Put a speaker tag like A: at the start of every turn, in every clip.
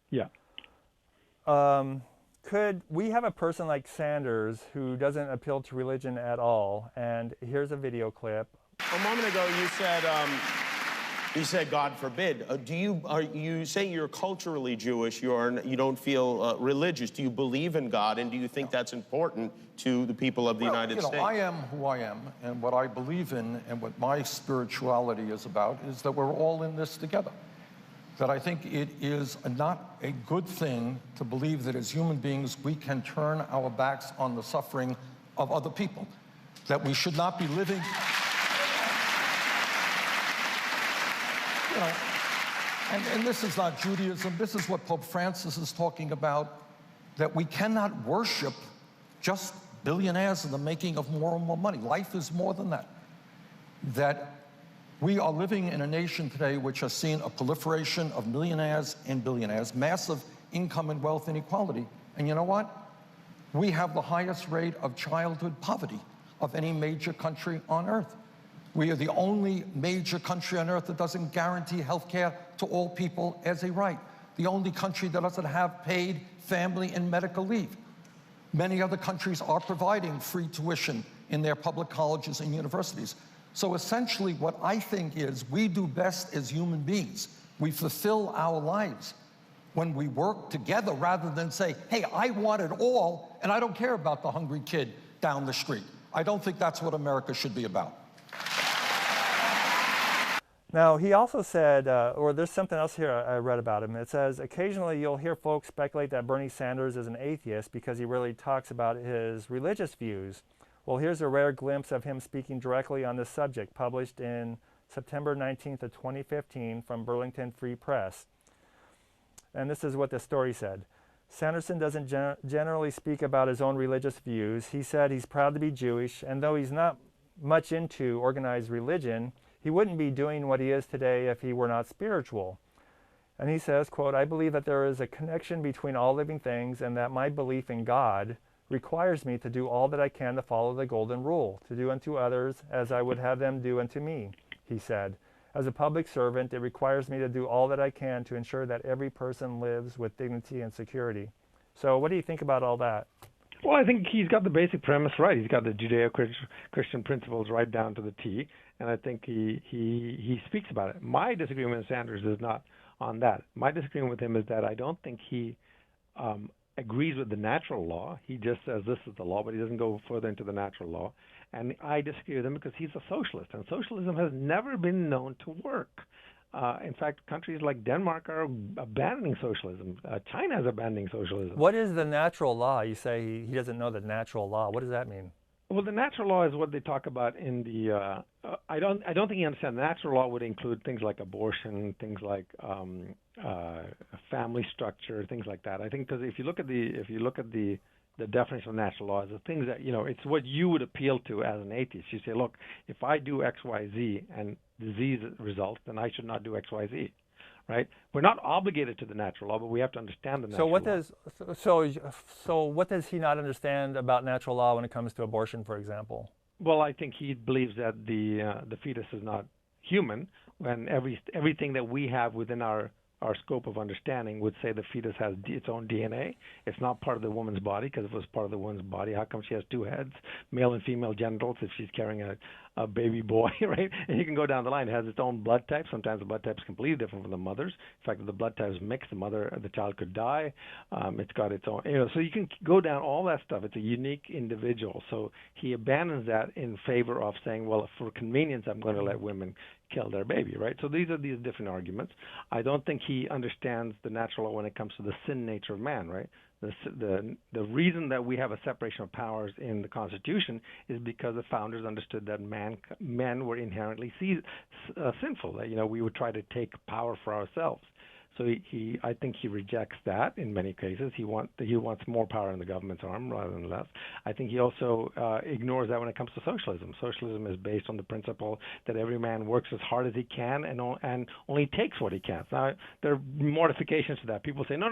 A: Yeah.
B: Could we have a person like Sanders who doesn't appeal to religion at all? And here's a video clip.
C: A moment ago, you said, God forbid. Are you saying you're culturally Jewish? You don't feel religious. Do you believe in God, and do you think that's important to the people of the United States?
D: I am who I am, and what I believe in, and what my spirituality is about, is that we're all in this together. That I think it is not a good thing to believe that as human beings we can turn our backs on the suffering of other people. That we should not be living. And this is not Judaism. This is what Pope Francis is talking about, that we cannot worship just billionaires in the making of more and more money. Life is more than that. That we are living in a nation today which has seen a proliferation of millionaires and billionaires, massive income and wealth inequality. And you know what? We have the highest rate of childhood poverty of any major country on earth. We are the only major country on earth that doesn't guarantee health care to all people as a right. The only country that doesn't have paid family and medical leave. Many other countries are providing free tuition in their public colleges and universities. So essentially what I think is we do best as human beings. We fulfill our lives when we work together rather than say, hey, I want it all and I don't care about the hungry kid down the street. I don't think that's what America should be about.
B: Now, he also said, or there's something else here I read about him. It says, occasionally you'll hear folks speculate that Bernie Sanders is an atheist because he really talks about his religious views. Well, here's a rare glimpse of him speaking directly on this subject, published in September 19th of 2015 from Burlington Free Press. And this is what the story said. Sanderson doesn't generally speak about his own religious views. He said he's proud to be Jewish, and though he's not much into organized religion, he wouldn't be doing what he is today if he were not spiritual. And he says, quote, I believe that there is a connection between all living things and that my belief in God requires me to do all that I can to follow the golden rule, to do unto others as I would have them do unto me, he said. As a public servant, it requires me to do all that I can to ensure that every person lives with dignity and security. So what do you think about all that?
A: Well, I think he's got the basic premise right. He's got the Judeo-Christian principles right down to the T, and I think he speaks about it. My disagreement with Sanders is not on that. My disagreement with him is that I don't think he agrees with the natural law. He just says this is the law, but he doesn't go further into the natural law. And I disagree with him because he's a socialist, and socialism has never been known to work. In fact, countries like Denmark are abandoning socialism. China is abandoning socialism.
B: What is the natural law? You say he doesn't know the natural law. What does that mean?
A: Well, the natural law is what they talk about in the. I don't think you understand. The natural law would include things like abortion, things like family structure, things like that. I think because if you look at the definition of natural law is the things that, it's what you would appeal to as an atheist. You say, look, if I do X, Y, Z and disease results, then I should not do X, Y, Z, right? We're not obligated to the natural law, but we have to understand the natural law.
B: So what does he not understand about natural law when it comes to abortion, for example?
A: Well, I think he believes that the fetus is not human, when everything that we have within our scope of understanding would say the fetus has its own DNA. It's not part of the woman's body, because if it was part of the woman's body, how come she has two heads, male and female genitals, if she's carrying a baby boy, right? And you can go down the line. It has its own blood type. Sometimes the blood type is completely different from the mother's. In fact, if the blood type is mixed, the child could die. It's got its own, so you can go down all that stuff. It's a unique individual. So he abandons that in favor of saying, well, for convenience, I'm going to let women kill their baby, right? So these are these different arguments. I don't think he understands the natural law when it comes to the sin nature of man, right? The reason that we have a separation of powers in the Constitution is because the founders understood that men were inherently sinful. That we would try to take power for ourselves. So I think he rejects that in many cases. He wants more power in the government's arm rather than less. I think he also ignores that when it comes to socialism. Socialism is based on the principle that every man works as hard as he can and only takes what he can. Now, there are modifications to that. People say, no,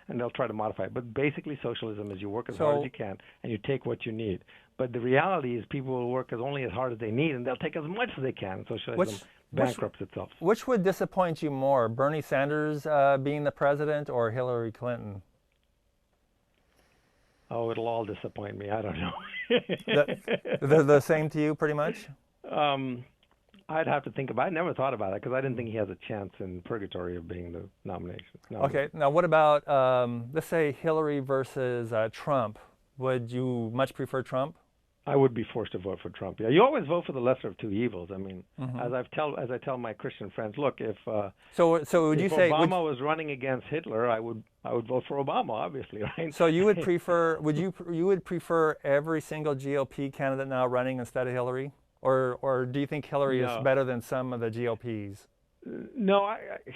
A: and they'll try to modify it. But basically, socialism is you work as hard as you can and you take what you need. But the reality is people will work only as hard as they need, and they'll take as much as they can. Socialism bankrupts itself.
B: Which would disappoint you more, Bernie Sanders being the president or Hillary Clinton?
A: Oh, it'll all disappoint me. I don't know.
B: They're the same to you, pretty much?
A: I'd have to think about it. I never thought about it because I didn't think he has a chance in purgatory of being the nomination.
B: Okay, now what about, let's say Hillary versus Trump? Would you much prefer Trump?
A: I would be forced to vote for Trump. Yeah, you always vote for the lesser of two evils. I mean, as I tell my Christian friends, look, if
B: so would you say
A: Obama was running against Hitler, I would vote for Obama, obviously, right?
B: So you would prefer you would prefer every single GOP candidate now running instead of Hillary, or do you think Hillary is better than some of the GOPs?
A: No,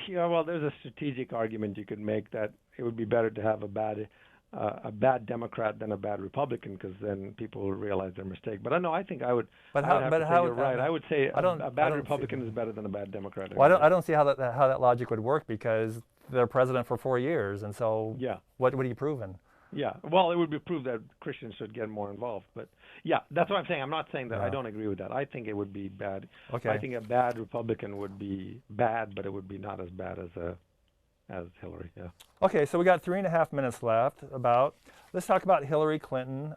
A: well, there's a strategic argument you could make that it would be better to have a bad Democrat than a bad Republican, because then people will realize their mistake. But I think I would.
B: But
A: you're right. I would say a bad Republican is better than a bad Democrat.
B: Well, I don't see how that logic would work, because they're president for 4 years, and so what are you proving?
A: Yeah, well, it would be proved that Christians should get more involved. But yeah, that's what I'm saying. I'm not saying that I don't agree with that. I think it would be bad.
B: Okay.
A: I think a bad Republican would be bad, but it would be not as bad as Hillary. Yeah.
B: Okay, so we got 3.5 minutes left. Let's talk about Hillary Clinton.